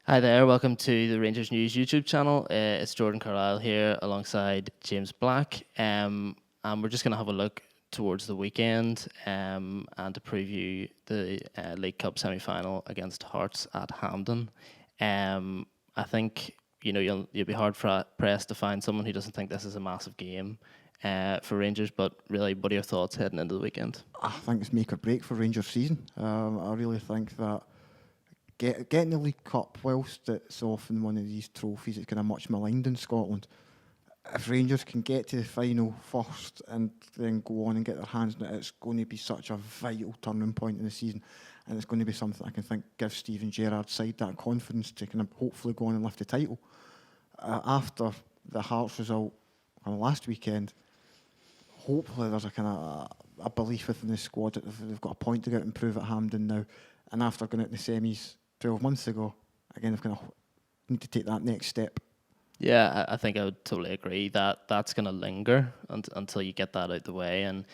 Hi there, welcome to the Rangers News YouTube channel. It's Jordan Carlisle here alongside James Black. And we're just going to have a look towards the weekend and to preview the League Cup semi-final against Hearts at Hampden. I think you'll be hard pressed to find someone who doesn't think this is a massive game for Rangers. But really, what are your thoughts heading into the weekend? I think it's make or break for Rangers season. I really think that getting the League Cup, whilst it's often one of these trophies, it's kind of much maligned in Scotland. If Rangers can get to the final first and then go on and get their hands on it, it's going to be such a vital turning point in the season, and it's going to be something I can think gives Steven Gerrard's side that confidence to kind of hopefully go on and lift the title. After the Hearts result on last weekend, hopefully there's a kind of a belief within the squad that they've got a point to go out and prove at Hampden now. And after going out in the semis 12 months ago, again, they've kind of need to take that next step. Yeah, I think I would totally agree that that's going to linger until you get that out the way. And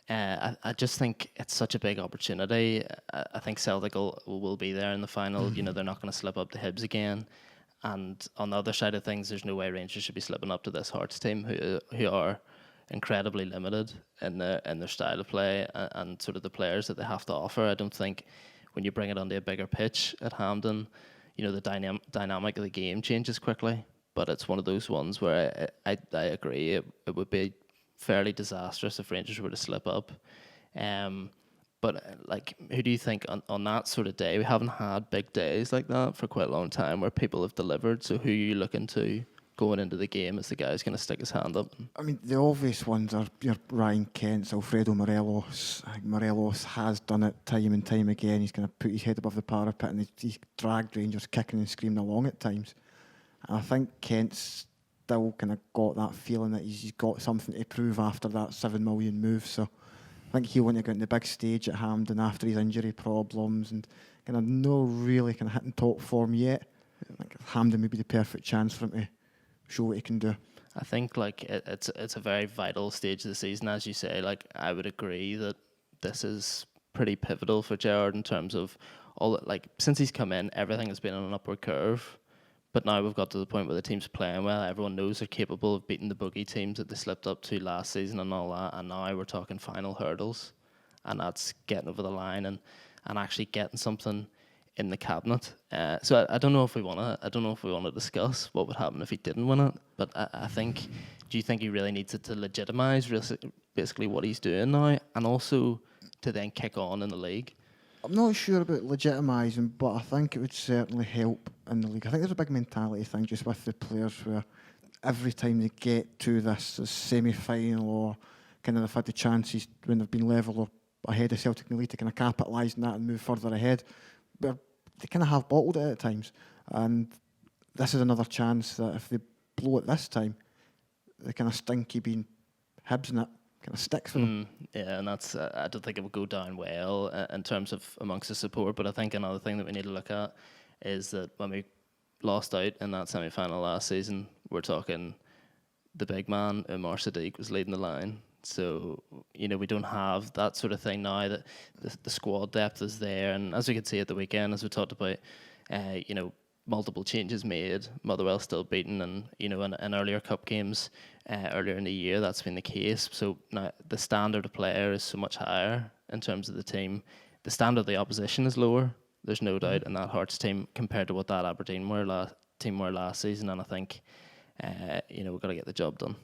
I just think it's such a big opportunity. I think Celtic will be there in the final. You know, they're not going to slip up to Hibs again. And on the other side of things, there's no way Rangers should be slipping up to this Hearts team who are incredibly limited in their style of play and sort of the players that they have to offer. I don't think when you bring it onto a bigger pitch at Hampden, the dynamic of the game changes quickly. But it's one of those ones where I agree it would be fairly disastrous if Rangers were to slip up. But who do you think on that sort of day? We haven't had big days like that for quite a long time where people have delivered. So who are you looking to going into the game as the guy who's going to stick his hand up? I mean, the obvious ones are your Ryan Kents, Alfredo Morelos. I think Morelos has done it time and time again. He's kind of put his head above the parapet and he's dragged Rangers kicking and screaming along at times. And I think Kent's still kind of got that feeling that he's got something to prove after that 7 million move. So I think he'll want to go on the big stage at Hampden after his injury problems and kind of no really kind of hitting top form yet. I think Hampden would be the perfect chance for him to show what he can do. I think it's a very vital stage of the season, as you say. I would agree that this is pretty pivotal for Gerrard in terms of since he's come in, everything has been on an upward curve. But now we've got to the point where the team's playing well. Everyone knows they're capable of beating the bogey teams that they slipped up to last season and all that. And now we're talking final hurdles, and that's getting over the line and actually getting something in the cabinet. So I don't know if we want to discuss what would happen if he didn't win it. But I think, do you think he really needs it to legitimise basically what he's doing now, and also to then kick on in the league? I'm not sure about legitimising, but I think it would certainly help in the league. I think there's a big mentality thing just with the players where every time they get to this semi-final or kind of they've had the chances when they've been level or ahead of Celtic in the league to kind of capitalise on that and move further ahead, but they kind of have bottled it at times. And this is another chance that if they blow it this time, the kind of stinky being Hibs in it kind of sticks for them. Yeah, and that's I don't think it would go down well in terms of amongst the support. But I think another thing that we need to look at is that when we lost out in that semi-final last season, we're talking the big man, Umar Sadiq, was leading the line. So, we don't have that sort of thing now, that the squad depth is there. And as we could see at the weekend, as we talked about, multiple changes made, Motherwell still beaten, and in earlier cup games earlier in the year that's been the case. So now the standard of player is so much higher in terms of the team. The standard of the opposition is lower, there's no doubt, in that Hearts team compared to what that Aberdeen team were last season. And I think we've got to get the job done.